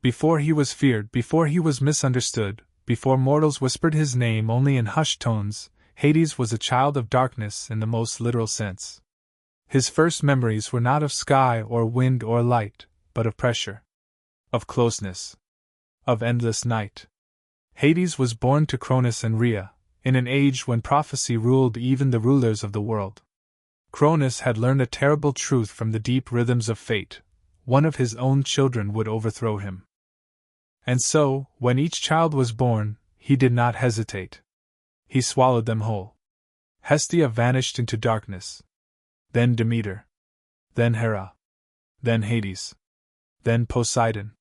Before he was feared, before he was misunderstood, before mortals whispered his name only in hushed tones, Hades was a child of darkness in the most literal sense. His first memories were not of sky or wind or light, but of pressure, of closeness, of endless night. Hades was born to Cronus and Rhea, in an age when prophecy ruled even the rulers of the world. Cronus had learned a terrible truth from the deep rhythms of fate: one of his own children would overthrow him. And so, when each child was born, he did not hesitate. He swallowed them whole. Hestia vanished into darkness. Then Demeter. Then Hera. Then Hades. Then Poseidon.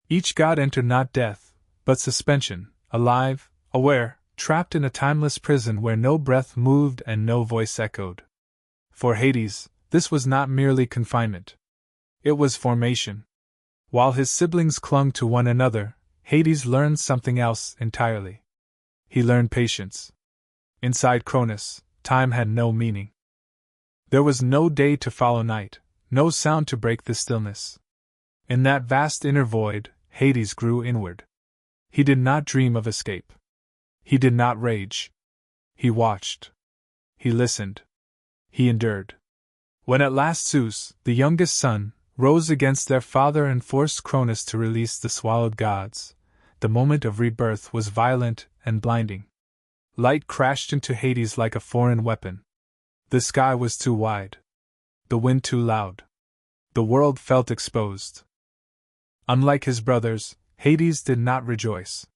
Each god entered not death, but suspension, alive, aware, trapped in a timeless prison where no breath moved and no voice echoed. For Hades, this was not merely confinement. It was formation. While his siblings clung to one another, Hades learned something else entirely. He learned patience. Inside Cronus, time had no meaning. There was no day to follow night, no sound to break the stillness. In that vast inner void, Hades grew inward. He did not dream of escape. He did not rage. He watched. He listened. He endured. When at last Zeus, the youngest son, rose against their father and forced Cronus to release the swallowed gods, the moment of rebirth was violent and blinding. Light crashed into Hades like a foreign weapon. The sky was too wide. The wind too loud. The world felt exposed. Unlike his brothers, Hades did not rejoice.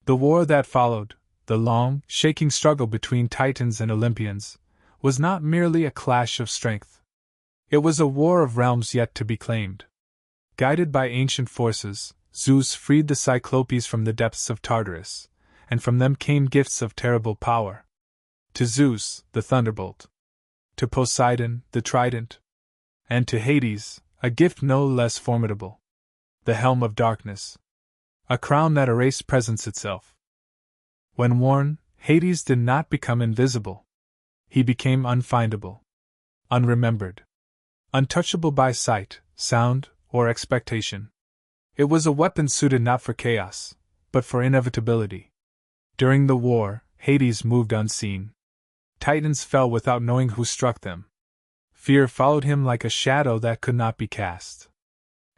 The war that followed, the long, shaking struggle between Titans and Olympians, was not merely a clash of strength. It was a war of realms yet to be claimed. Guided by ancient forces, Zeus freed the Cyclopes from the depths of Tartarus, and from them came gifts of terrible power. To Zeus, the thunderbolt. To Poseidon, the trident. And to Hades, a gift no less formidable: the helm of darkness. A crown that erased presence itself. When worn, Hades did not become invisible. He became unfindable, unremembered, untouchable by sight, sound, or expectation. It was a weapon suited not for chaos, but for inevitability. During the war, Hades moved unseen. Titans fell without knowing who struck them. Fear followed him like a shadow that could not be cast.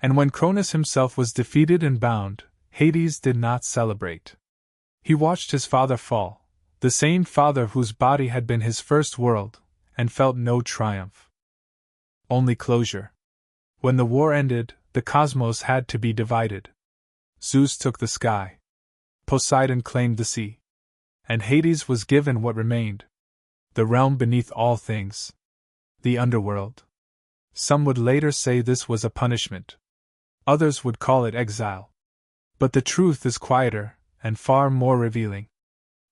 And when Cronus himself was defeated and bound, Hades did not celebrate. He watched his father fall, the same father whose body had been his first world, and felt no triumph. Only closure. When the war ended, the cosmos had to be divided. Zeus took the sky. Poseidon claimed the sea. And Hades was given what remained: the realm beneath all things. The Underworld. Some would later say this was a punishment. Others would call it exile. But the truth is quieter, and far more revealing.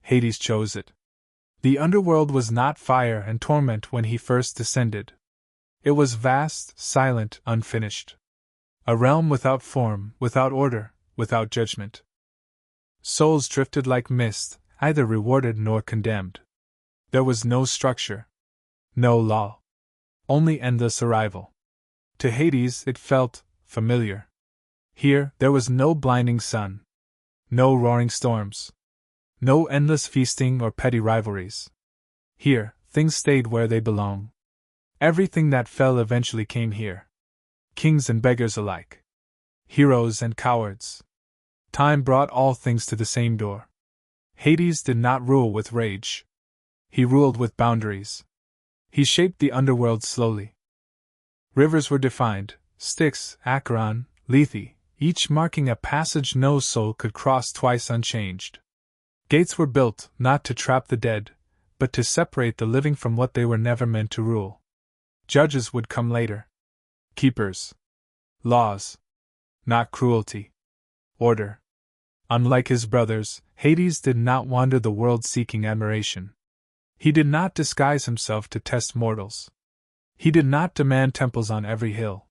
Hades chose it. The Underworld was not fire and torment when he first descended. It was vast, silent, unfinished. A realm without form, without order, without judgment. Souls drifted like mist, either rewarded nor condemned. There was no structure. No law. Only endless arrival. To Hades it felt familiar. Here, there was no blinding sun. No roaring storms. No endless feasting or petty rivalries. Here, things stayed where they belong. Everything that fell eventually came here. Kings and beggars alike. Heroes and cowards. Time brought all things to the same door. Hades did not rule with rage. He ruled with boundaries. He shaped the underworld slowly. Rivers were defined: Styx, Acheron, Lethe, each marking a passage no soul could cross twice unchanged. Gates were built, not to trap the dead, but to separate the living from what they were never meant to rule. Judges would come later. Keepers. Laws. Not cruelty. Order. Unlike his brothers, Hades did not wander the world seeking admiration. He did not disguise himself to test mortals. He did not demand temples on every hill.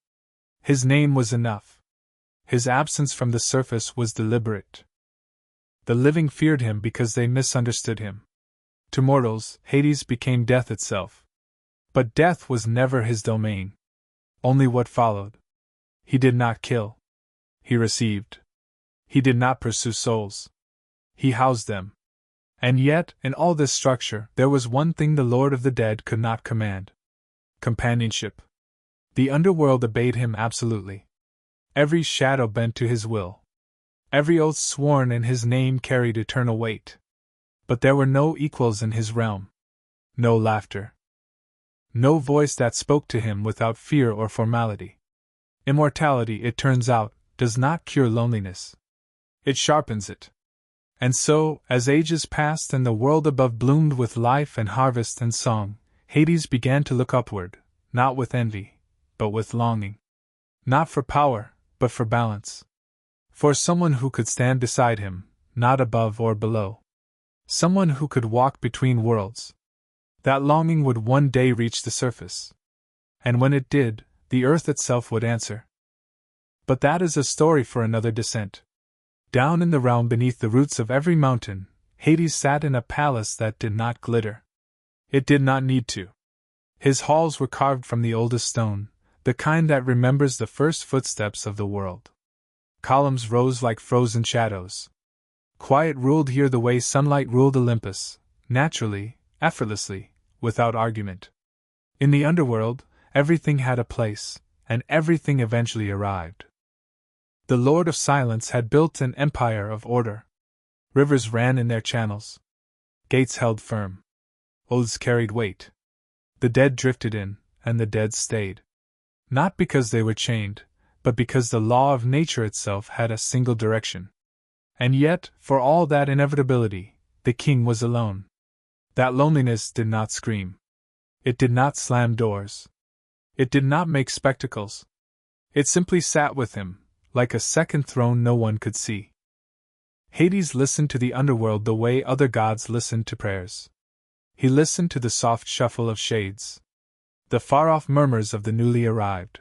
His name was enough. His absence from the surface was deliberate. The living feared him because they misunderstood him. To mortals, Hades became death itself. But death was never his domain. Only what followed. He did not kill. He received. He did not pursue souls. He housed them. And yet, in all this structure, there was one thing the Lord of the Dead could not command: companionship. The underworld obeyed him absolutely. Every shadow bent to his will. Every oath sworn in his name carried eternal weight. But there were no equals in his realm. No laughter. No voice that spoke to him without fear or formality. Immortality, it turns out, does not cure loneliness. It sharpens it. And so, as ages passed and the world above bloomed with life and harvest and song, Hades began to look upward, not with envy, but with longing. Not for power, but for balance. For someone who could stand beside him, not above or below. Someone who could walk between worlds. That longing would one day reach the surface. And when it did, the earth itself would answer. But that is a story for another descent. Down in the realm beneath the roots of every mountain, Hades sat in a palace that did not glitter. It did not need to. His halls were carved from the oldest stone, the kind that remembers the first footsteps of the world. Columns rose like frozen shadows. Quiet ruled here the way sunlight ruled Olympus, naturally, effortlessly, without argument. In the underworld, everything had a place, and everything eventually arrived. The Lord of Silence had built an empire of order. Rivers ran in their channels. Gates held firm. Oaths carried weight. The dead drifted in, and the dead stayed. Not because they were chained, but because the law of nature itself had a single direction. And yet, for all that inevitability, the king was alone. That loneliness did not scream. It did not slam doors. It did not make spectacles. It simply sat with him, like a second throne no one could see. Hades listened to the underworld the way other gods listened to prayers. He listened to the soft shuffle of shades, the far-off murmurs of the newly arrived,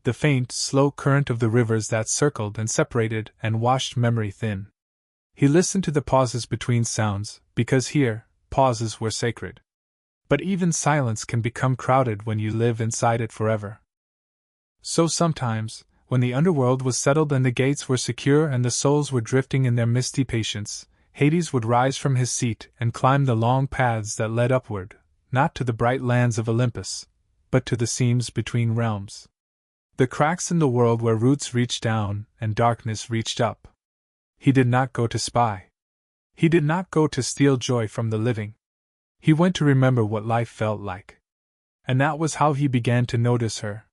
the faint, slow current of the rivers that circled and separated and washed memory thin. He listened to the pauses between sounds, because here, pauses were sacred. But even silence can become crowded when you live inside it forever. So sometimes, when the underworld was settled and the gates were secure and the souls were drifting in their misty patience, Hades would rise from his seat and climb the long paths that led upward, not to the bright lands of Olympus, but to the seams between realms. The cracks in the world where roots reached down and darkness reached up. He did not go to spy. He did not go to steal joy from the living. He went to remember what life felt like. And that was how he began to notice her.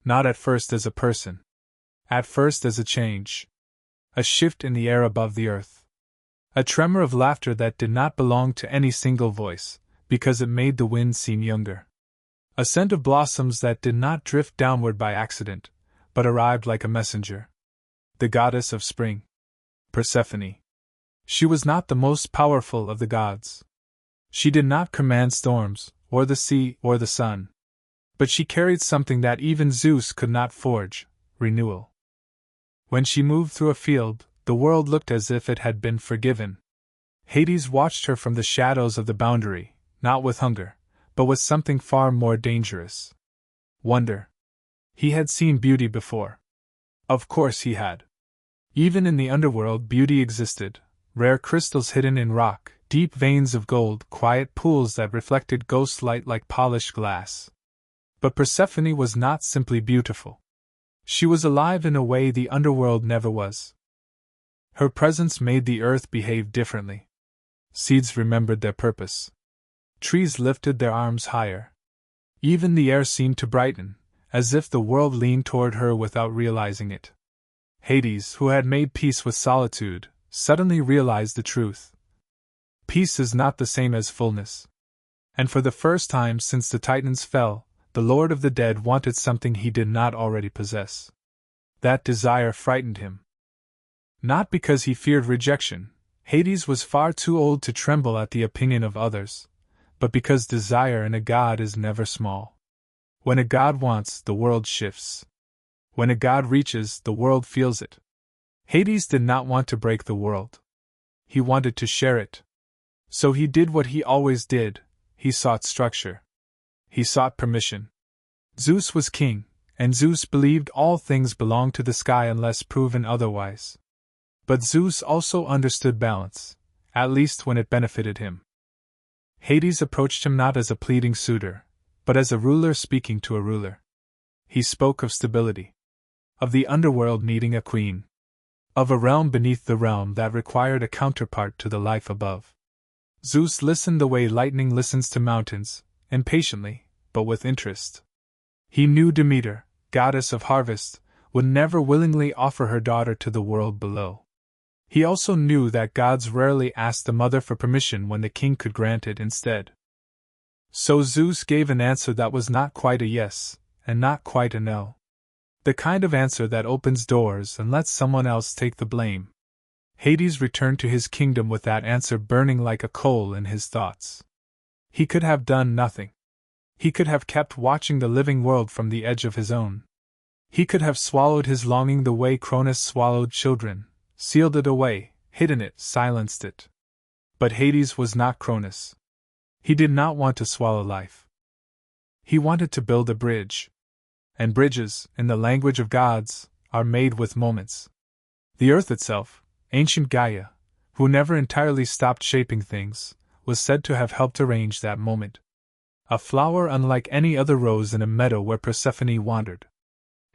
Not at first as a person. At first as a change. A shift in the air above the earth. A tremor of laughter that did not belong to any single voice, because it made the wind seem younger. A scent of blossoms that did not drift downward by accident, but arrived like a messenger. The goddess of spring. Persephone. She was not the most powerful of the gods. She did not command storms, or the sea, or the sun. But she carried something that even Zeus could not forge: renewal. When she moved through a field, the world looked as if it had been forgiven. Hades watched her from the shadows of the boundary, not with hunger, but with something far more dangerous. Wonder. He had seen beauty before. Of course he had. Even in the underworld beauty existed, rare crystals hidden in rock, deep veins of gold, quiet pools that reflected ghost light like polished glass. But Persephone was not simply beautiful. She was alive in a way the underworld never was. Her presence made the earth behave differently. Seeds remembered their purpose. Trees lifted their arms higher. Even the air seemed to brighten, as if the world leaned toward her without realizing it. Hades, who had made peace with solitude, suddenly realized the truth. Peace is not the same as fullness. And for the first time since the Titans fell, the Lord of the Dead wanted something he did not already possess. That desire frightened him. Not because he feared rejection. Hades was far too old to tremble at the opinion of others, but because desire in a god is never small. When a god wants, the world shifts. When a god reaches, the world feels it. Hades did not want to break the world. He wanted to share it. So he did what he always did: he sought structure. He sought permission. Zeus was king, and Zeus believed all things belonged to the sky unless proven otherwise. But Zeus also understood balance, at least when it benefited him. Hades approached him not as a pleading suitor, but as a ruler speaking to a ruler. He spoke of stability, of the underworld needing a queen, of a realm beneath the realm that required a counterpart to the life above. Zeus listened the way lightning listens to mountains, impatiently, but with interest. He knew Demeter, goddess of harvest, would never willingly offer her daughter to the world below. He also knew that gods rarely asked the mother for permission when the king could grant it instead. So Zeus gave an answer that was not quite a yes, and not quite a no. The kind of answer that opens doors and lets someone else take the blame. Hades returned to his kingdom with that answer burning like a coal in his thoughts. He could have done nothing. He could have kept watching the living world from the edge of his own. He could have swallowed his longing the way Cronus swallowed children, sealed it away, hidden it, silenced it. But Hades was not Cronus. He did not want to swallow life. He wanted to build a bridge. And bridges, in the language of gods, are made with moments. The earth itself, ancient Gaia, who never entirely stopped shaping things, was said to have helped arrange that moment. A flower unlike any other rose in a meadow where Persephone wandered.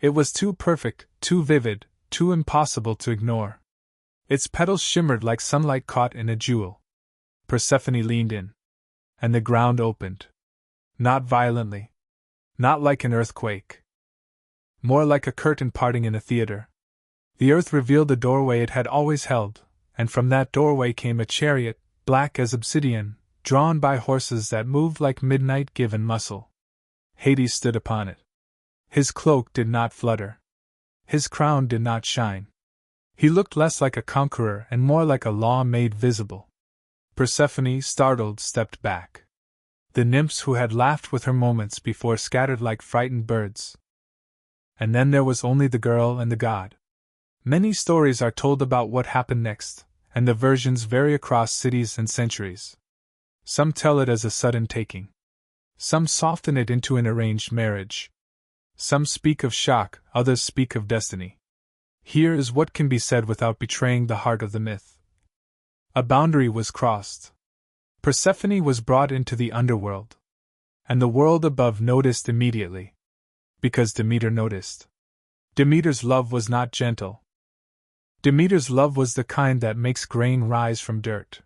It was too perfect, too vivid, too impossible to ignore. Its petals shimmered like sunlight caught in a jewel. Persephone leaned in. And the ground opened. Not violently. Not like an earthquake. More like a curtain parting in a theater. The earth revealed the doorway it had always held, and from that doorway came a chariot, black as obsidian, drawn by horses that moved like midnight given muscle. Hades stood upon it. His cloak did not flutter. His crown did not shine. He looked less like a conqueror and more like a law made visible. Persephone, startled, stepped back. The nymphs who had laughed with her moments before scattered like frightened birds. And then there was only the girl and the god. Many stories are told about what happened next, and the versions vary across cities and centuries. Some tell it as a sudden taking. Some soften it into an arranged marriage. Some speak of shock, others speak of destiny. Here is what can be said without betraying the heart of the myth. A boundary was crossed. Persephone was brought into the underworld. And the world above noticed immediately. Because Demeter noticed. Demeter's love was not gentle. Demeter's love was the kind that makes grain rise from dirt.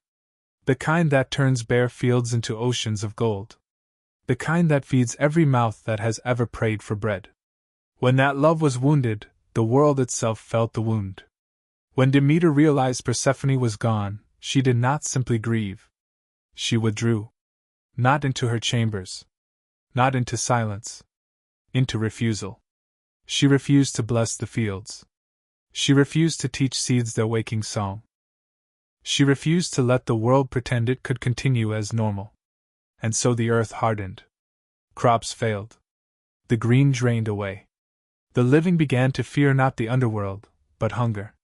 The kind that turns bare fields into oceans of gold. The kind that feeds every mouth that has ever prayed for bread. When that love was wounded, the world itself felt the wound. When Demeter realized Persephone was gone, she did not simply grieve. She withdrew. Not into her chambers. Not into silence. Into refusal. She refused to bless the fields. She refused to teach seeds their waking song. She refused to let the world pretend it could continue as normal. And so the earth hardened. Crops failed. The green drained away. The living began to fear not the underworld, but hunger.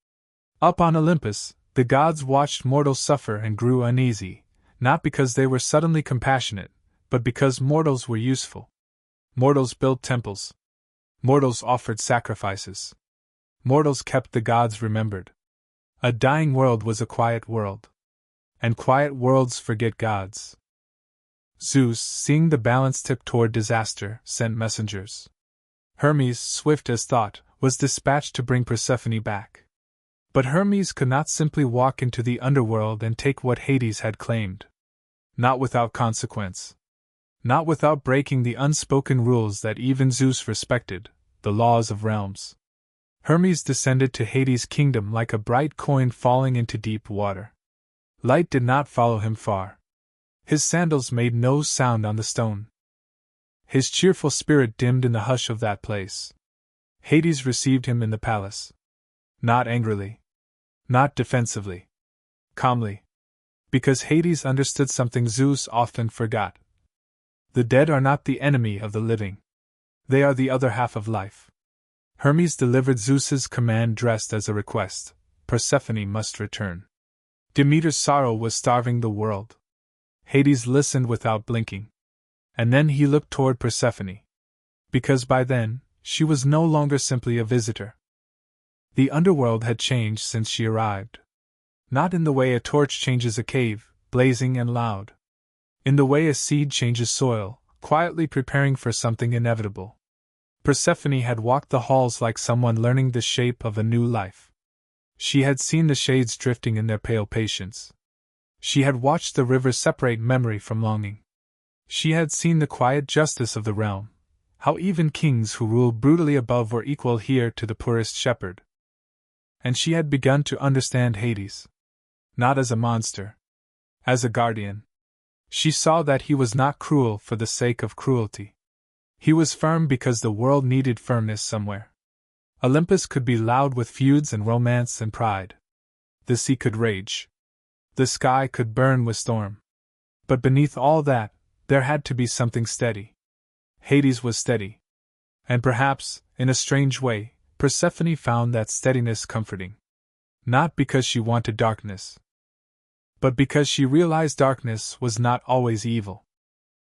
Up on Olympus, the gods watched mortals suffer and grew uneasy, not because they were suddenly compassionate, but because mortals were useful. Mortals built temples. Mortals offered sacrifices. Mortals kept the gods remembered. A dying world was a quiet world. And quiet worlds forget gods. Zeus, seeing the balance tip toward disaster, sent messengers. Hermes, swift as thought, was dispatched to bring Persephone back. But Hermes could not simply walk into the underworld and take what Hades had claimed. Not without consequence. Not without breaking the unspoken rules that even Zeus respected, the laws of realms. Hermes descended to Hades' kingdom like a bright coin falling into deep water. Light did not follow him far. His sandals made no sound on the stone. His cheerful spirit dimmed in the hush of that place. Hades received him in the palace. Not angrily. Not defensively. Calmly. Because Hades understood something Zeus often forgot. The dead are not the enemy of the living. They are the other half of life. Hermes delivered Zeus's command dressed as a request. Persephone must return. Demeter's sorrow was starving the world. Hades listened without blinking. And then he looked toward Persephone. Because by then, she was no longer simply a visitor. The underworld had changed since she arrived. Not in the way a torch changes a cave, blazing and loud. In the way a seed changes soil, quietly preparing for something inevitable. Persephone had walked the halls like someone learning the shape of a new life. She had seen the shades drifting in their pale patience. She had watched the rivers separate memory from longing. She had seen the quiet justice of the realm, how even kings who ruled brutally above were equal here to the poorest shepherd. And she had begun to understand Hades. Not as a monster. As a guardian. She saw that he was not cruel for the sake of cruelty. He was firm because the world needed firmness somewhere. Olympus could be loud with feuds and romance and pride. The sea could rage. The sky could burn with storm. But beneath all that, there had to be something steady. Hades was steady. And perhaps, in a strange way, Persephone found that steadiness comforting. Not because she wanted darkness, but because she realized darkness was not always evil.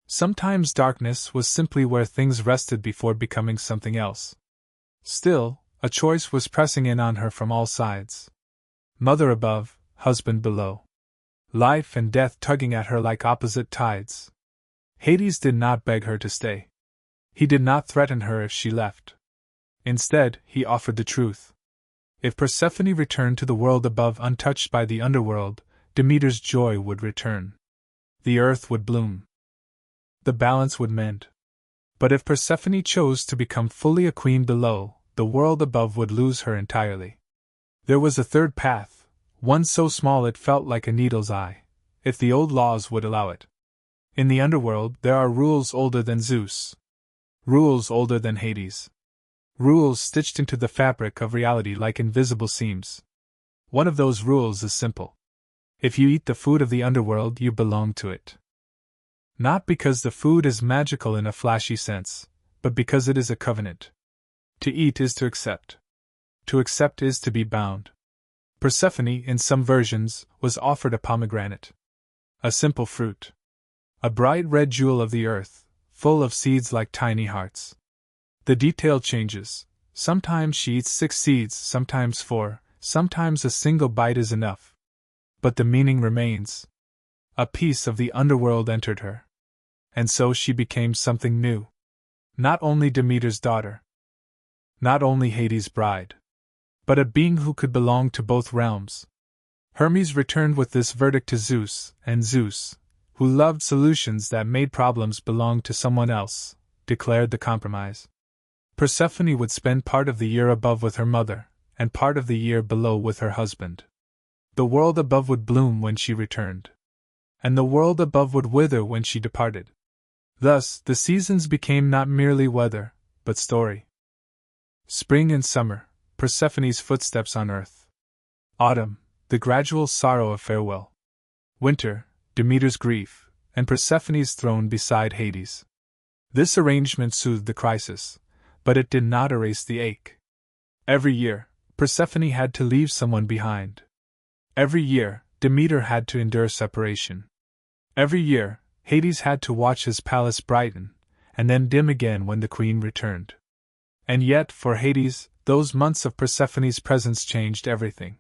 Sometimes darkness was simply where things rested before becoming something else. Still, a choice was pressing in on her from all sides. Mother above, husband below. Life and death tugging at her like opposite tides. Hades did not beg her to stay. He did not threaten her if she left. Instead, he offered the truth. If Persephone returned to the world above untouched by the underworld, Demeter's joy would return. The earth would bloom. The balance would mend. But if Persephone chose to become fully a queen below, the world above would lose her entirely. There was a third path, one so small it felt like a needle's eye, if the old laws would allow it. In the underworld, there are rules older than Zeus. Rules older than Hades. Rules stitched into the fabric of reality like invisible seams. One of those rules is simple. If you eat the food of the underworld, you belong to it. Not because the food is magical in a flashy sense, but because it is a covenant. To eat is to accept. To accept is to be bound. Persephone, in some versions, was offered a pomegranate. A simple fruit. A bright red jewel of the earth, full of seeds like tiny hearts. The detail changes. Sometimes she eats 6 seeds, sometimes 4, sometimes a single bite is enough. But the meaning remains. A piece of the underworld entered her. And so she became something new. Not only Demeter's daughter. Not only Hades' bride. But a being who could belong to both realms. Hermes returned with this verdict to Zeus, and Zeus, who loved solutions that made problems belong to someone else, declared the compromise. Persephone would spend part of the year above with her mother, and part of the year below with her husband. The world above would bloom when she returned. And the world above would wither when she departed. Thus, the seasons became not merely weather, but story. Spring and summer, Persephone's footsteps on earth. Autumn, the gradual sorrow of farewell. Winter, Demeter's grief, and Persephone's throne beside Hades. This arrangement soothed the crisis, but it did not erase the ache. Every year, Persephone had to leave someone behind. Every year, Demeter had to endure separation. Every year, Hades had to watch his palace brighten, and then dim again when the queen returned. And yet, for Hades, those months of Persephone's presence changed everything.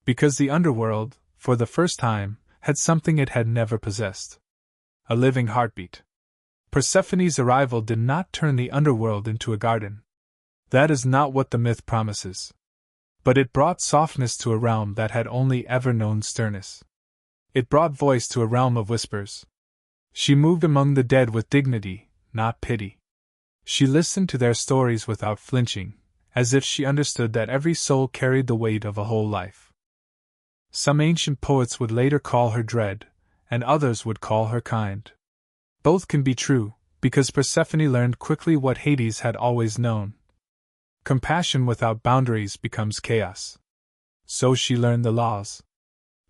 Because the underworld, for the first time, had something it had never possessed. A living heartbeat. Persephone's arrival did not turn the underworld into a garden. That is not what the myth promises. But it brought softness to a realm that had only ever known sternness. It brought voice to a realm of whispers. She moved among the dead with dignity, not pity. She listened to their stories without flinching, as if she understood that every soul carried the weight of a whole life. Some ancient poets would later call her dread, and others would call her kind. Both can be true, because Persephone learned quickly what Hades had always known. Compassion without boundaries becomes chaos. So she learned the laws.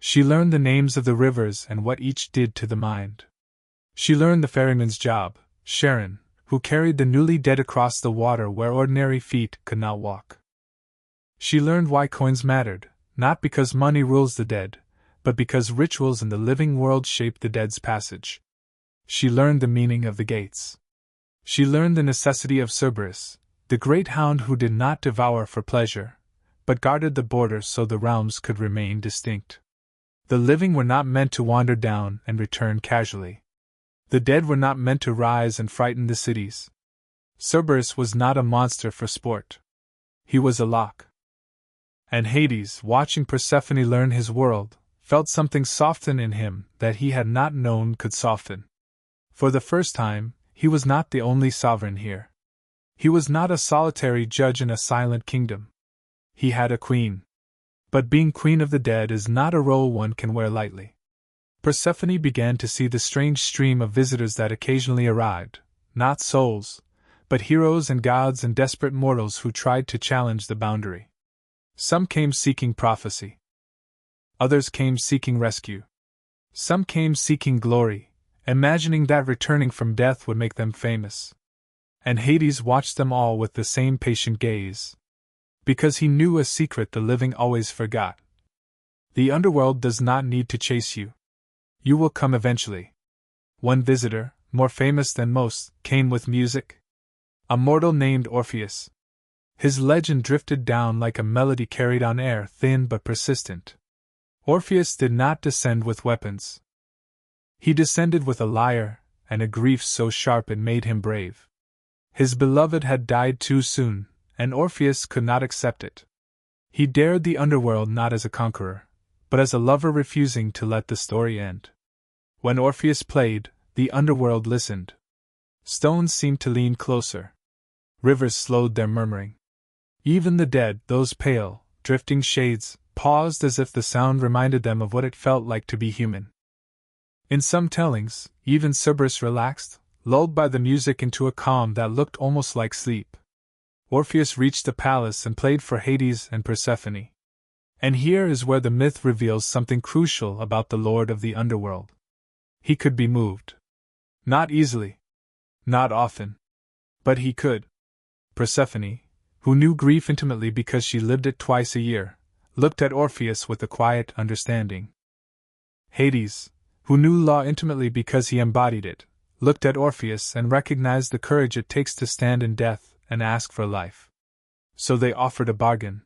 She learned the names of the rivers and what each did to the mind. She learned the ferryman's job, Charon, who carried the newly dead across the water where ordinary feet could not walk. She learned why coins mattered, not because money rules the dead, but because rituals in the living world shape the dead's passage. She learned the meaning of the gates. She learned the necessity of Cerberus, the great hound who did not devour for pleasure, but guarded the border so the realms could remain distinct. The living were not meant to wander down and return casually. The dead were not meant to rise and frighten the cities. Cerberus was not a monster for sport. He was a lock. And Hades, watching Persephone learn his world, felt something soften in him that he had not known could soften. For the first time, he was not the only sovereign here. He was not a solitary judge in a silent kingdom. He had a queen. But being queen of the dead is not a role one can wear lightly. Persephone began to see the strange stream of visitors that occasionally arrived, not souls, but heroes and gods and desperate mortals who tried to challenge the boundary. Some came seeking prophecy. Others came seeking rescue. Some came seeking glory, imagining that returning from death would make them famous. And Hades watched them all with the same patient gaze. Because he knew a secret the living always forgot. The underworld does not need to chase you. You will come eventually. One visitor, more famous than most, came with music. A mortal named Orpheus. His legend drifted down like a melody carried on air, thin but persistent. Orpheus did not descend with weapons. He descended with a lyre, and a grief so sharp it made him brave. His beloved had died too soon, and Orpheus could not accept it. He dared the underworld not as a conqueror, but as a lover refusing to let the story end. When Orpheus played, the underworld listened. Stones seemed to lean closer. Rivers slowed their murmuring. Even the dead, those pale, drifting shades, paused as if the sound reminded them of what it felt like to be human. In some tellings, even Cerberus relaxed, lulled by the music into a calm that looked almost like sleep. Orpheus reached the palace and played for Hades and Persephone. And here is where the myth reveals something crucial about the lord of the underworld. He could be moved. Not easily. Not often. But he could. Persephone, who knew grief intimately because she lived it twice a year, looked at Orpheus with a quiet understanding. Hades, who knew law intimately because he embodied it, looked at Orpheus and recognized the courage it takes to stand in death and ask for life. So they offered a bargain.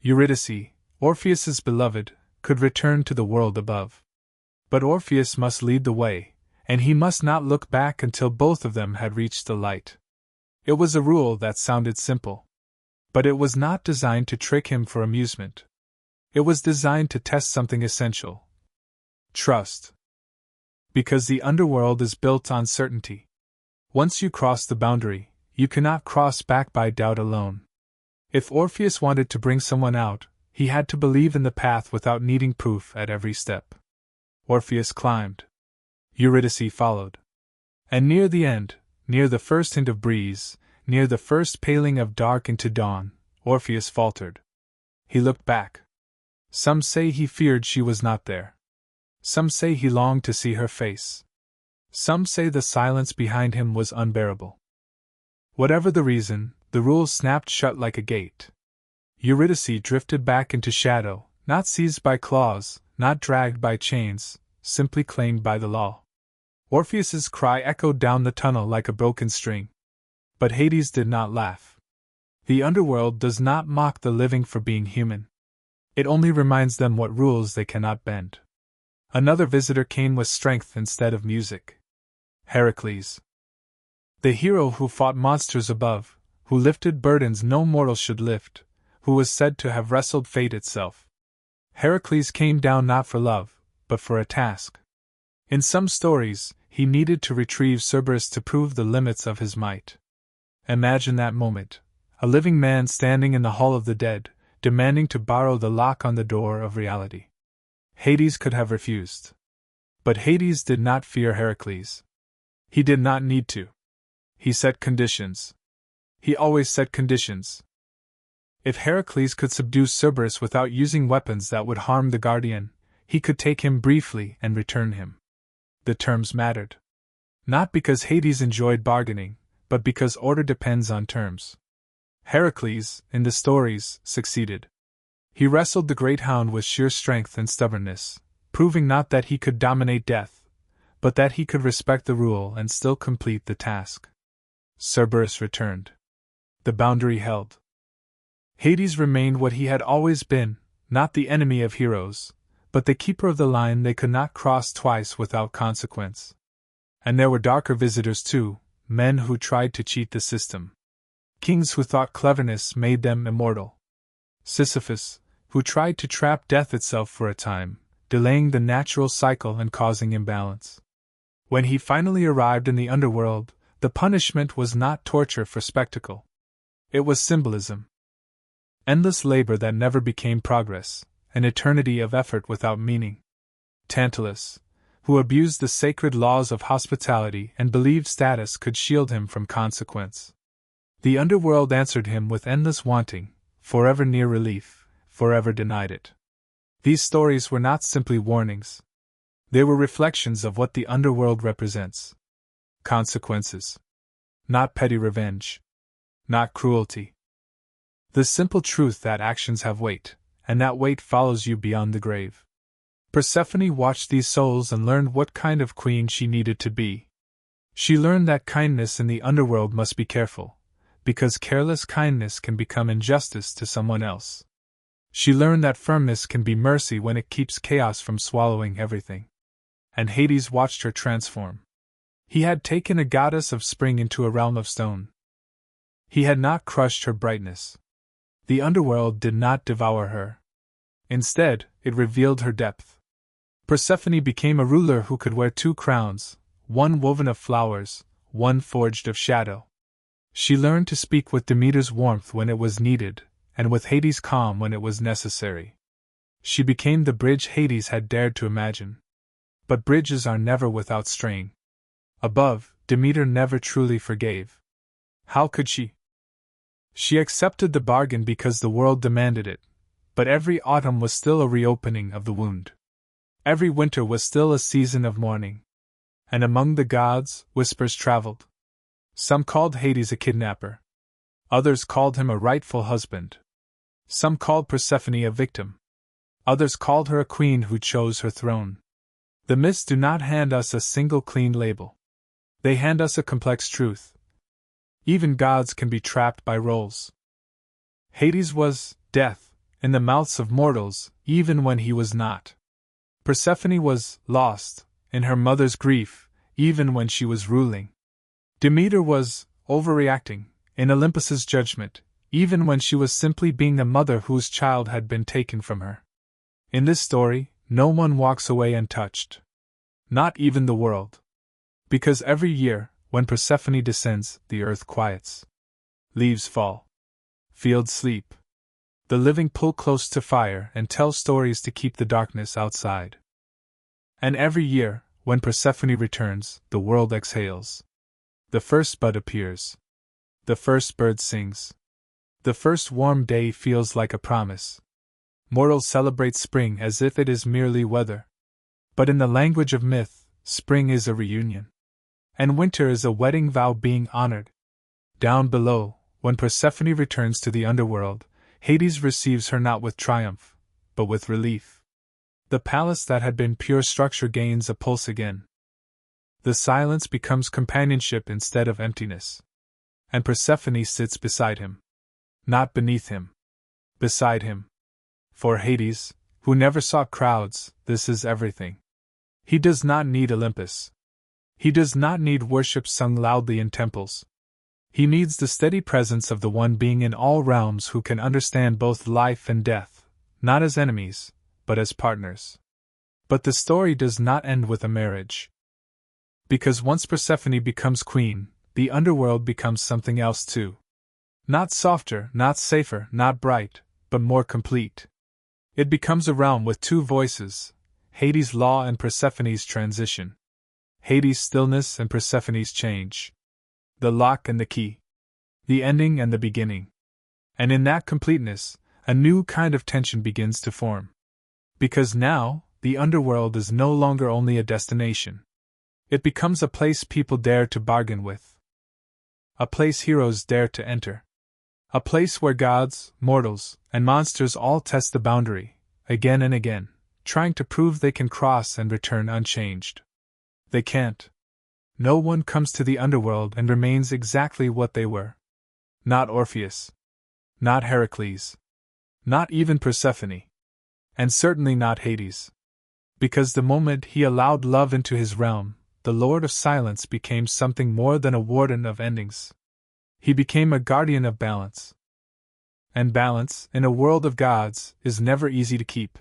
Eurydice, Orpheus's beloved, could return to the world above. But Orpheus must lead the way, and he must not look back until both of them had reached the light. It was a rule that sounded simple. But it was not designed to trick him for amusement. It was designed to test something essential. Trust. Because the underworld is built on certainty. Once you cross the boundary, you cannot cross back by doubt alone. If Orpheus wanted to bring someone out, he had to believe in the path without needing proof at every step. Orpheus climbed. Eurydice followed. And near the end, near the first hint of breeze, near the first paling of dark into dawn, Orpheus faltered. He looked back. Some say he feared she was not there. Some say he longed to see her face. Some say the silence behind him was unbearable. Whatever the reason, the rule snapped shut like a gate. Eurydice drifted back into shadow, not seized by claws, not dragged by chains, simply claimed by the law. Orpheus's cry echoed down the tunnel like a broken string. But Hades did not laugh. The underworld does not mock the living for being human. It only reminds them what rules they cannot bend. Another visitor came with strength instead of music. Heracles. The hero who fought monsters above, who lifted burdens no mortal should lift, who was said to have wrestled fate itself. Heracles came down not for love, but for a task. In some stories, he needed to retrieve Cerberus to prove the limits of his might. Imagine that moment, a living man standing in the hall of the dead, demanding to borrow the lock on the door of reality. Hades could have refused. But Hades did not fear Heracles. He did not need to. He set conditions. He always set conditions. If Heracles could subdue Cerberus without using weapons that would harm the guardian, he could take him briefly and return him. The terms mattered. Not because Hades enjoyed bargaining, but because order depends on terms. Heracles, in the stories, succeeded. He wrestled the great hound with sheer strength and stubbornness, proving not that he could dominate death, but that he could respect the rule and still complete the task. Cerberus returned. The boundary held. Hades remained what he had always been, not the enemy of heroes, but the keeper of the line they could not cross twice without consequence. And there were darker visitors too, men who tried to cheat the system. Kings who thought cleverness made them immortal. Sisyphus, who tried to trap death itself for a time, delaying the natural cycle and causing imbalance. When he finally arrived in the underworld, the punishment was not torture for spectacle. It was symbolism. Endless labor that never became progress, an eternity of effort without meaning. Tantalus, who abused the sacred laws of hospitality and believed status could shield him from consequence. The underworld answered him with endless wanting, forever near relief, forever denied it. These stories were not simply warnings. They were reflections of what the underworld represents. Consequences. Not petty revenge. Not cruelty. The simple truth that actions have weight, and that weight follows you beyond the grave. Persephone watched these souls and learned what kind of queen she needed to be. She learned that kindness in the underworld must be careful, because careless kindness can become injustice to someone else. She learned that firmness can be mercy when it keeps chaos from swallowing everything. And Hades watched her transform. He had taken a goddess of spring into a realm of stone. He had not crushed her brightness. The underworld did not devour her. Instead, it revealed her depth. Persephone became a ruler who could wear two crowns, one woven of flowers, one forged of shadow. She learned to speak with Demeter's warmth when it was needed, and with Hades' calm when it was necessary. She became the bridge Hades had dared to imagine. But bridges are never without strain. Above, Demeter never truly forgave. How could she? She accepted the bargain because the world demanded it, but every autumn was still a reopening of the wound. Every winter was still a season of mourning. And among the gods, whispers traveled. Some called Hades a kidnapper. Others called him a rightful husband. Some called Persephone a victim. Others called her a queen who chose her throne. The myths do not hand us a single clean label. They hand us a complex truth. Even gods can be trapped by roles. Hades was death in the mouths of mortals, even when he was not. Persephone was lost in her mother's grief, even when she was ruling. Demeter was overreacting in Olympus's judgment, even when she was simply being the mother whose child had been taken from her. In this story, no one walks away untouched. Not even the world. Because every year, when Persephone descends, the earth quiets. Leaves fall. Fields sleep. The living pull close to fire and tell stories to keep the darkness outside. And every year, when Persephone returns, the world exhales. The first bud appears. The first bird sings. The first warm day feels like a promise. Mortals celebrate spring as if it is merely weather. But in the language of myth, spring is a reunion. And winter is a wedding vow being honored. Down below, when Persephone returns to the underworld, Hades receives her not with triumph, but with relief. The palace that had been pure structure gains a pulse again. The silence becomes companionship instead of emptiness. And Persephone sits beside him. Not beneath him. Beside him. For Hades, who never saw crowds, this is everything. He does not need Olympus. He does not need worship sung loudly in temples. He needs the steady presence of the one being in all realms who can understand both life and death, not as enemies, but as partners. But the story does not end with a marriage. Because once Persephone becomes queen, the underworld becomes something else too. Not softer, not safer, not bright, but more complete. It becomes a realm with two voices, Hades' law and Persephone's transition. Hades' stillness and Persephone's change. The lock and the key. The ending and the beginning. And in that completeness, a new kind of tension begins to form. Because now, the underworld is no longer only a destination. It becomes a place people dare to bargain with. A place heroes dare to enter. A place where gods, mortals, and monsters all test the boundary, again and again, trying to prove they can cross and return unchanged. They can't. No one comes to the underworld and remains exactly what they were. Not Orpheus. Not Heracles. Not even Persephone. And certainly not Hades. Because the moment he allowed love into his realm, the Lord of Silence became something more than a warden of endings. He became a guardian of balance. And balance, in a world of gods, is never easy to keep.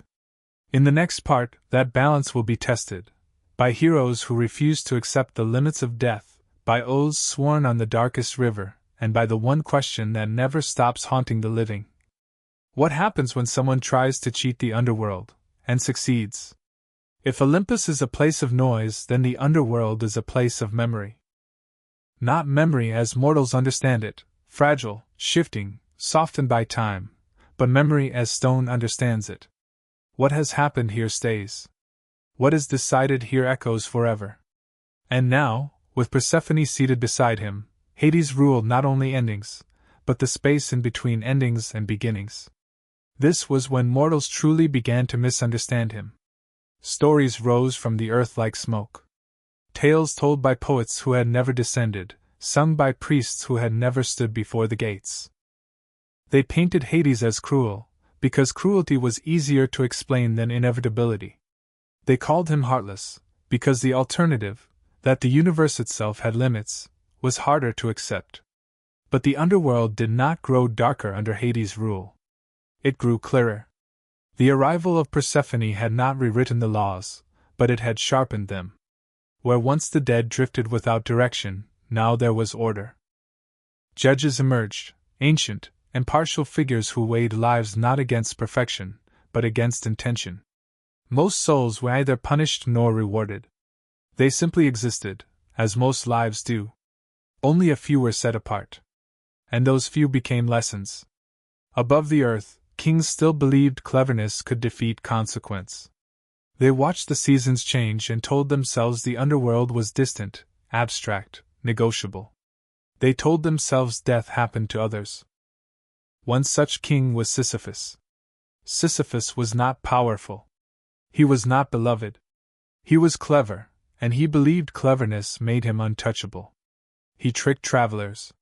In the next part, that balance will be tested, by heroes who refuse to accept the limits of death, by oaths sworn on the darkest river, and by the one question that never stops haunting the living. What happens when someone tries to cheat the underworld, and succeeds? If Olympus is a place of noise, then the underworld is a place of memory. Not memory as mortals understand it, fragile, shifting, softened by time, but memory as stone understands it. What has happened here stays. What is decided here echoes forever. And now, with Persephone seated beside him, Hades ruled not only endings, but the space in between endings and beginnings. This was when mortals truly began to misunderstand him. Stories rose from the earth like smoke. Tales told by poets who had never descended, sung by priests who had never stood before the gates. They painted Hades as cruel, because cruelty was easier to explain than inevitability. They called him heartless, because the alternative, that the universe itself had limits, was harder to accept. But the underworld did not grow darker under Hades' rule. It grew clearer. The arrival of Persephone had not rewritten the laws, but it had sharpened them. Where once the dead drifted without direction, now there was order. Judges emerged, ancient, impartial figures who weighed lives not against perfection, but against intention. Most souls were neither punished nor rewarded. They simply existed, as most lives do. Only a few were set apart. And those few became lessons. Above the earth, kings still believed cleverness could defeat consequence. They watched the seasons change and told themselves the underworld was distant, abstract, negotiable. They told themselves death happened to others. One such king was Sisyphus. Sisyphus was not powerful. He was not beloved. He was clever, and he believed cleverness made him untouchable. He tricked travelers.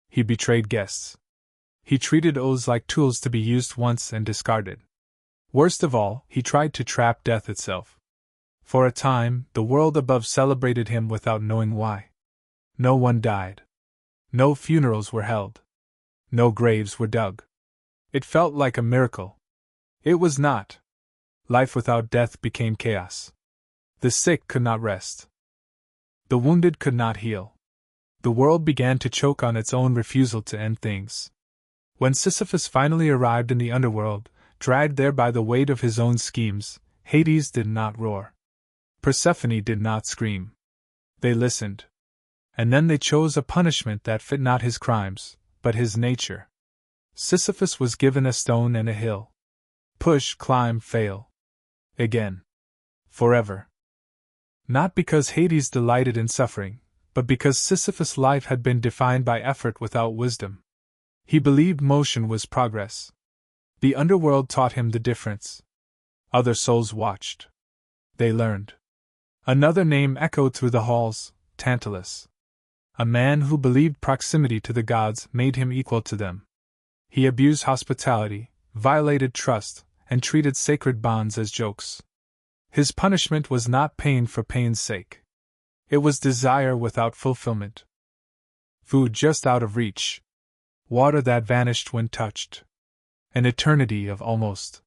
He betrayed guests. He treated oaths like tools to be used once and discarded. Worst of all, he tried to trap death itself. For a time, the world above celebrated him without knowing why. No one died. No funerals were held. No graves were dug. It felt like a miracle. It was not. Life without death became chaos. The sick could not rest. The wounded could not heal. The world began to choke on its own refusal to end things. When Sisyphus finally arrived in the underworld, dragged there by the weight of his own schemes, Hades did not roar. Persephone did not scream. They listened. And then they chose a punishment that fit not his crimes, but his nature. Sisyphus was given a stone and a hill. Push, climb, fail. Again. Forever. Not because Hades delighted in suffering, but because Sisyphus' life had been defined by effort without wisdom. He believed motion was progress. The underworld taught him the difference. Other souls watched. They learned. Another name echoed through the halls, Tantalus. A man who believed proximity to the gods made him equal to them. He abused hospitality, violated trust, and treated sacred bonds as jokes. His punishment was not pain for pain's sake. It was desire without fulfillment. Food just out of reach. Water that vanished when touched. An eternity of almost.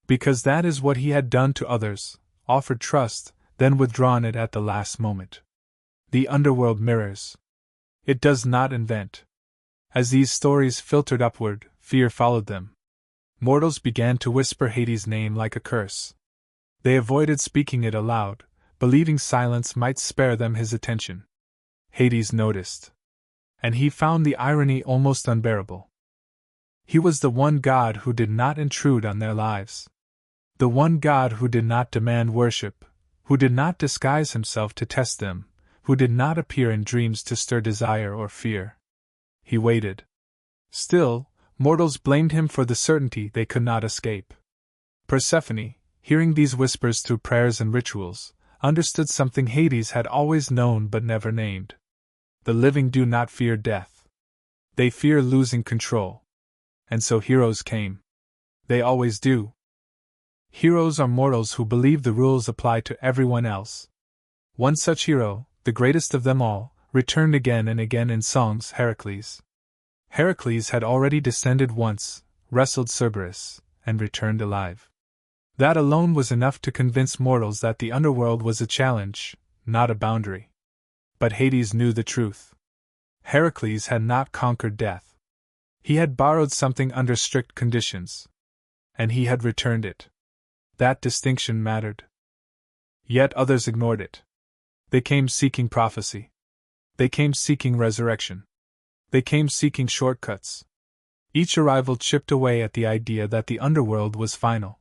Because that is what he had done to others, offered trust, then withdrawn it at the last moment. The underworld mirrors. It does not invent. As these stories filtered upward, fear followed them. Mortals began to whisper Hades' name like a curse. They avoided speaking it aloud, believing silence might spare them his attention. Hades noticed. And he found the irony almost unbearable. He was the one god who did not intrude on their lives. The one god who did not demand worship, who did not disguise himself to test them, who did not appear in dreams to stir desire or fear. He waited. Still, mortals blamed him for the certainty they could not escape. Persephone, hearing these whispers through prayers and rituals, understood something Hades had always known but never named. The living do not fear death. They fear losing control. And so heroes came. They always do. Heroes are mortals who believe the rules apply to everyone else. One such hero, the greatest of them all, returned again and again in songs: Heracles. Heracles had already descended once, wrestled Cerberus, and returned alive. That alone was enough to convince mortals that the underworld was a challenge, not a boundary. But Hades knew the truth. Heracles had not conquered death. He had borrowed something under strict conditions. And he had returned it. That distinction mattered. Yet others ignored it. They came seeking prophecy. They came seeking resurrection. They came seeking shortcuts. Each arrival chipped away at the idea that the underworld was final.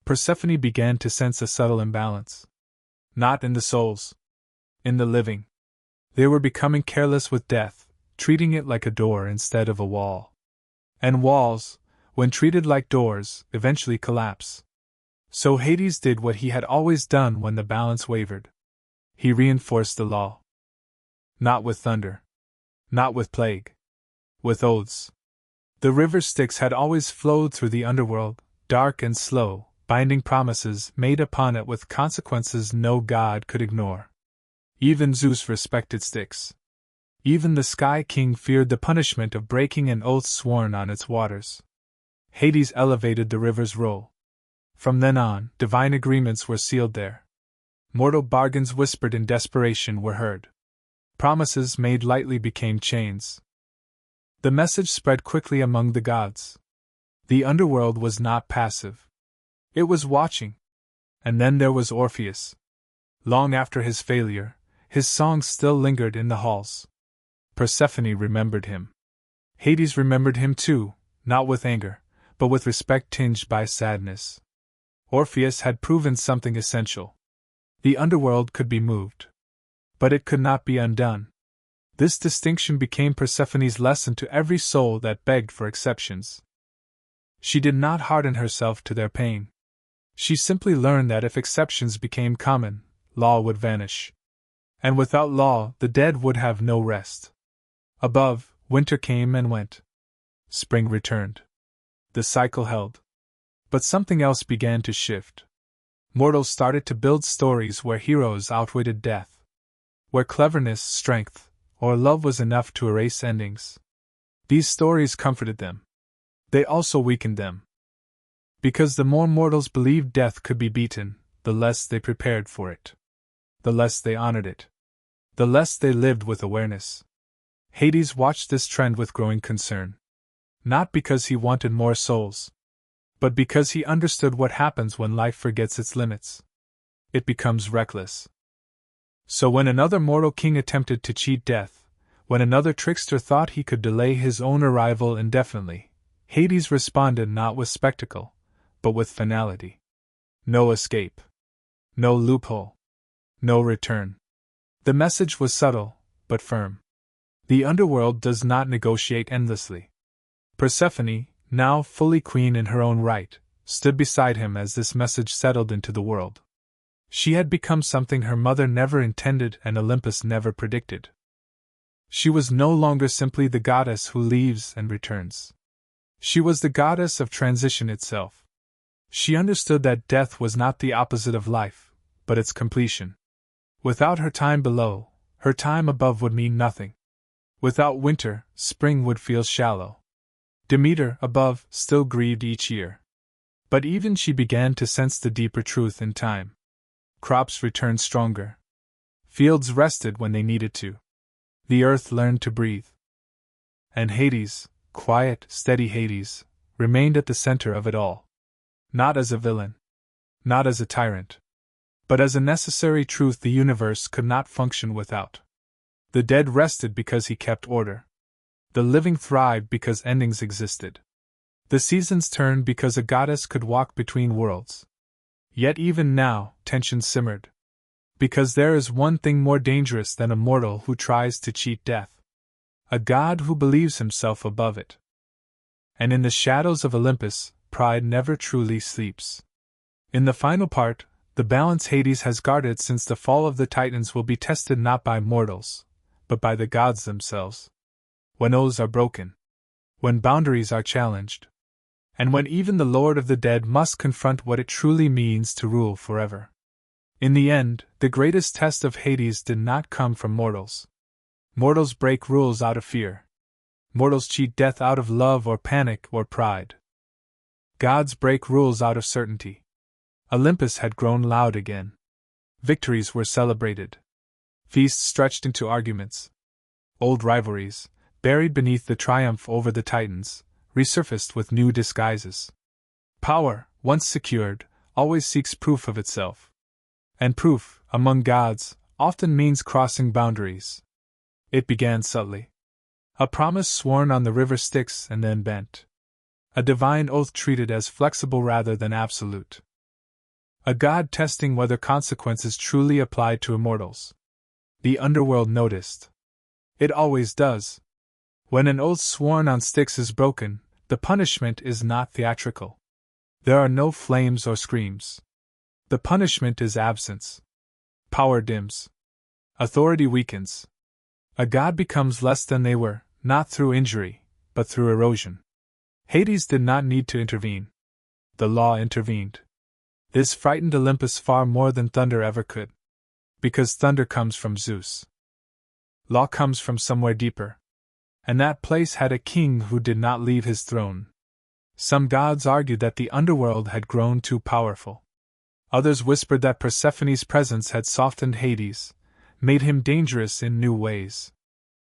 Persephone began to sense a subtle imbalance. Not in the souls. In the living. They were becoming careless with death, treating it like a door instead of a wall. And walls, when treated like doors, eventually collapse. So Hades did what he had always done when the balance wavered. He reinforced the law. Not with thunder. Not with plague. With oaths. The river Styx had always flowed through the underworld, dark and slow, binding promises made upon it with consequences no god could ignore. Even Zeus respected Styx. Even the Sky King feared the punishment of breaking an oath sworn on its waters. Hades elevated the river's role. From then on, divine agreements were sealed there. Mortal bargains whispered in desperation were heard. Promises made lightly became chains. The message spread quickly among the gods. The underworld was not passive. It was watching. And then there was Orpheus. Long after his failure, his songs still lingered in the halls. Persephone remembered him. Hades remembered him too, not with anger, but with respect tinged by sadness. Orpheus had proven something essential. The underworld could be moved. But it could not be undone. This distinction became Persephone's lesson to every soul that begged for exceptions. She did not harden herself to their pain. She simply learned that if exceptions became common, law would vanish. And without law, the dead would have no rest. Above, winter came and went. Spring returned. The cycle held. But something else began to shift. Mortals started to build stories where heroes outwitted death. Where cleverness, strength, or love was enough to erase endings. These stories comforted them. They also weakened them. Because the more mortals believed death could be beaten, the less they prepared for it. The less they honored it. The less they lived with awareness. Hades watched this trend with growing concern. Not because he wanted more souls, but because he understood what happens when life forgets its limits. It becomes reckless. So when another mortal king attempted to cheat death, when another trickster thought he could delay his own arrival indefinitely, Hades responded not with spectacle, but with finality. No escape. No loophole. No return. The message was subtle, but firm. The underworld does not negotiate endlessly. Persephone, now fully queen in her own right, stood beside him as this message settled into the world. She had become something her mother never intended and Olympus never predicted. She was no longer simply the goddess who leaves and returns. She was the goddess of transition itself. She understood that death was not the opposite of life, but its completion. Without her time below, her time above would mean nothing. Without winter, spring would feel shallow. Demeter, above, still grieved each year. But even she began to sense the deeper truth in time. Crops returned stronger. Fields rested when they needed to. The earth learned to breathe. And Hades, quiet, steady Hades, remained at the center of it all. Not as a villain. Not as a tyrant. But as a necessary truth the universe could not function without. The dead rested because he kept order. The living thrived because endings existed. The seasons turned because a goddess could walk between worlds. Yet even now, tension simmered. Because there is one thing more dangerous than a mortal who tries to cheat death. A god who believes himself above it. And in the shadows of Olympus, pride never truly sleeps. In the final part, the balance Hades has guarded since the fall of the Titans will be tested not by mortals, but by the gods themselves. When oaths are broken, when boundaries are challenged, and when even the Lord of the Dead must confront what it truly means to rule forever. In the end, the greatest test of Hades did not come from mortals. Mortals break rules out of fear. Mortals cheat death out of love or panic or pride. Gods break rules out of certainty. Olympus had grown loud again. Victories were celebrated. Feasts stretched into arguments. Old rivalries, buried beneath the triumph over the Titans, resurfaced with new disguises. Power, once secured, always seeks proof of itself. And proof, among gods, often means crossing boundaries. It began subtly. A promise sworn on the river Styx and then bent. A divine oath treated as flexible rather than absolute. A god testing whether consequences truly applied to immortals. The underworld noticed. It always does. When an oath sworn on Styx is broken, the punishment is not theatrical. There are no flames or screams. The punishment is absence. Power dims. Authority weakens. A god becomes less than they were, not through injury, but through erosion. Hades did not need to intervene. The law intervened. This frightened Olympus far more than thunder ever could. Because thunder comes from Zeus. Law comes from somewhere deeper. And that place had a king who did not leave his throne. Some gods argued that the underworld had grown too powerful. Others whispered that Persephone's presence had softened Hades, made him dangerous in new ways.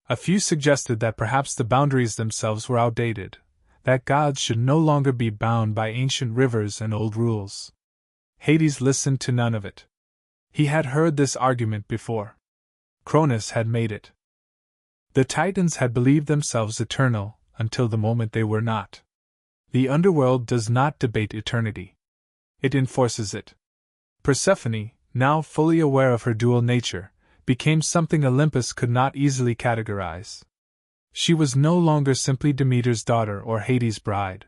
A few suggested that perhaps the boundaries themselves were outdated, that gods should no longer be bound by ancient rivers and old rules. Hades listened to none of it. He had heard this argument before. Cronus had made it. The Titans had believed themselves eternal until the moment they were not. The underworld does not debate eternity. It enforces it. Persephone, now fully aware of her dual nature, became something Olympus could not easily categorize. She was no longer simply Demeter's daughter or Hades' bride.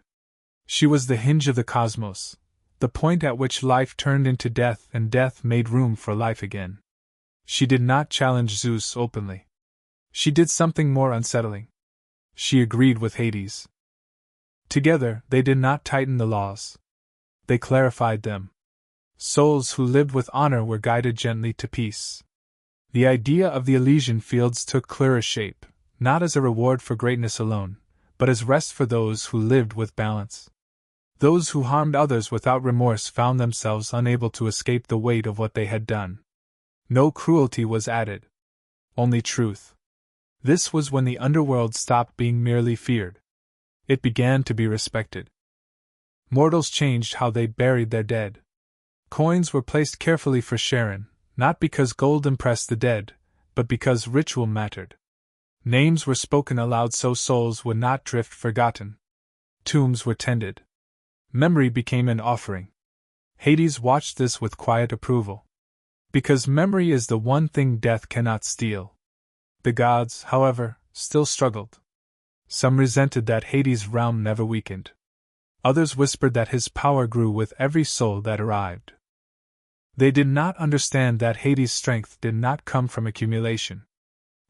She was the hinge of the cosmos, the point at which life turned into death and death made room for life again. She did not challenge Zeus openly. She did something more unsettling. She agreed with Hades. Together, they did not tighten the laws. They clarified them. Souls who lived with honor were guided gently to peace. The idea of the Elysian fields took clearer shape, not as a reward for greatness alone, but as rest for those who lived with balance. Those who harmed others without remorse found themselves unable to escape the weight of what they had done. No cruelty was added. Only truth. This was when the underworld stopped being merely feared. It began to be respected. Mortals changed how they buried their dead. Coins were placed carefully for Sharon, not because gold impressed the dead, but because ritual mattered. Names were spoken aloud so souls would not drift forgotten. Tombs were tended. Memory became an offering. Hades watched this with quiet approval. Because memory is the one thing death cannot steal. The gods, however, still struggled. Some resented that Hades' realm never weakened. Others whispered that his power grew with every soul that arrived. They did not understand that Hades' strength did not come from accumulation.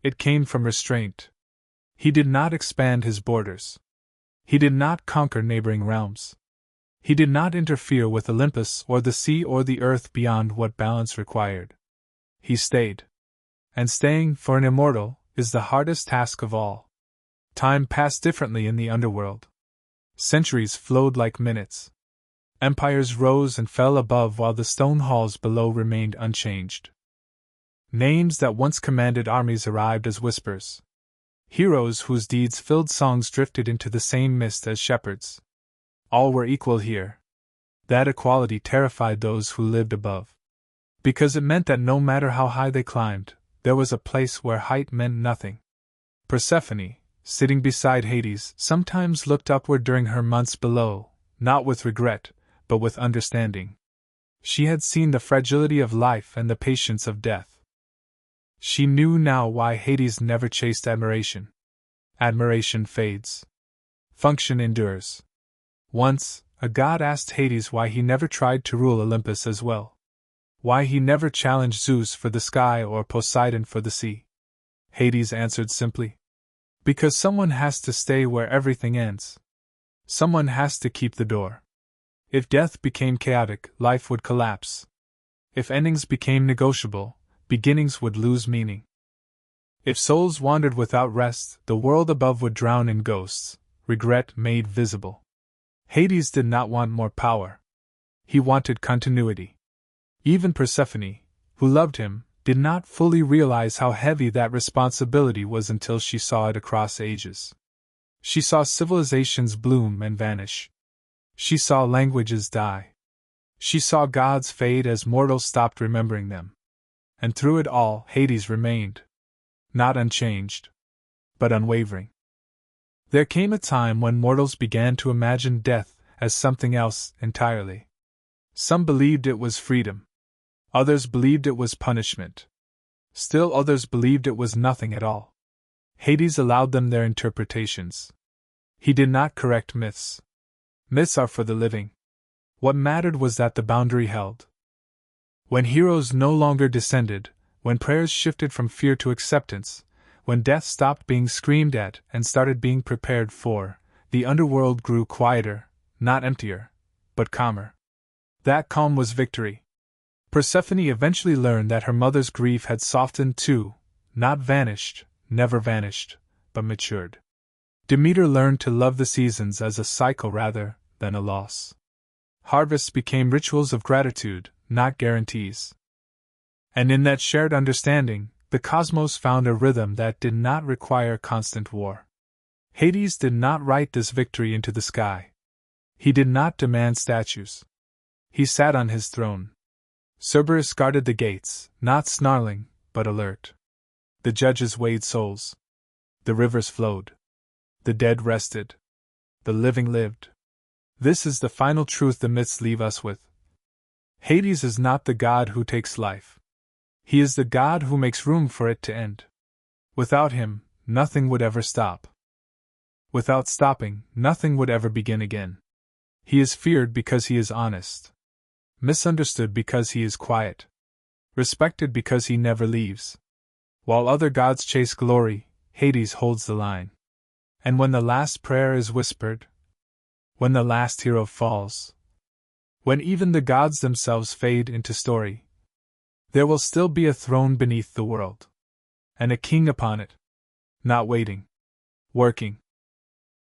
It came from restraint. He did not expand his borders. He did not conquer neighboring realms. He did not interfere with Olympus or the sea or the earth beyond what balance required. He stayed. And staying, for an immortal, is the hardest task of all. Time passed differently in the underworld. Centuries flowed like minutes. Empires rose and fell above while the stone halls below remained unchanged. Names that once commanded armies arrived as whispers. Heroes whose deeds filled songs drifted into the same mist as shepherds. All were equal here. That equality terrified those who lived above. Because it meant that no matter how high they climbed, there was a place where height meant nothing. Persephone, sitting beside Hades, sometimes looked upward during her months below, not with regret, but with understanding. She had seen the fragility of life and the patience of death. She knew now why Hades never chased admiration. Admiration fades. Function endures. Once, a god asked Hades why he never tried to rule Olympus as well. Why he never challenged Zeus for the sky or Poseidon for the sea. Hades answered simply. Because someone has to stay where everything ends. Someone has to keep the door. If death became chaotic, life would collapse. If endings became negotiable, beginnings would lose meaning. If souls wandered without rest, the world above would drown in ghosts, regret made visible. Hades did not want more power. He wanted continuity. Even Persephone, who loved him, did not fully realize how heavy that responsibility was until she saw it across ages. She saw civilizations bloom and vanish. She saw languages die. She saw gods fade as mortals stopped remembering them. And through it all, Hades remained. Not unchanged, but unwavering. There came a time when mortals began to imagine death as something else entirely. Some believed it was freedom. Others believed it was punishment. Still others believed it was nothing at all. Hades allowed them their interpretations. He did not correct myths. Myths are for the living. What mattered was that the boundary held. When heroes no longer descended, when prayers shifted from fear to acceptance, when death stopped being screamed at and started being prepared for, the underworld grew quieter, not emptier, but calmer. That calm was victory. Persephone eventually learned that her mother's grief had softened too, not vanished, never vanished, but matured. Demeter learned to love the seasons as a cycle rather than a loss. Harvests became rituals of gratitude, not guarantees. And in that shared understanding, the cosmos found a rhythm that did not require constant war. Hades did not write this victory into the sky. He did not demand statues. He sat on his throne. Cerberus guarded the gates, not snarling, but alert. The judges weighed souls. The rivers flowed. The dead rested. The living lived. This is the final truth the myths leave us with. Hades is not the god who takes life. He is the god who makes room for it to end. Without him, nothing would ever stop. Without stopping, nothing would ever begin again. He is feared because he is honest. Misunderstood because he is quiet. Respected because he never leaves. While other gods chase glory, Hades holds the line. And when the last prayer is whispered, when the last hero falls, when even the gods themselves fade into story, there will still be a throne beneath the world. And a king upon it. Not waiting. Working.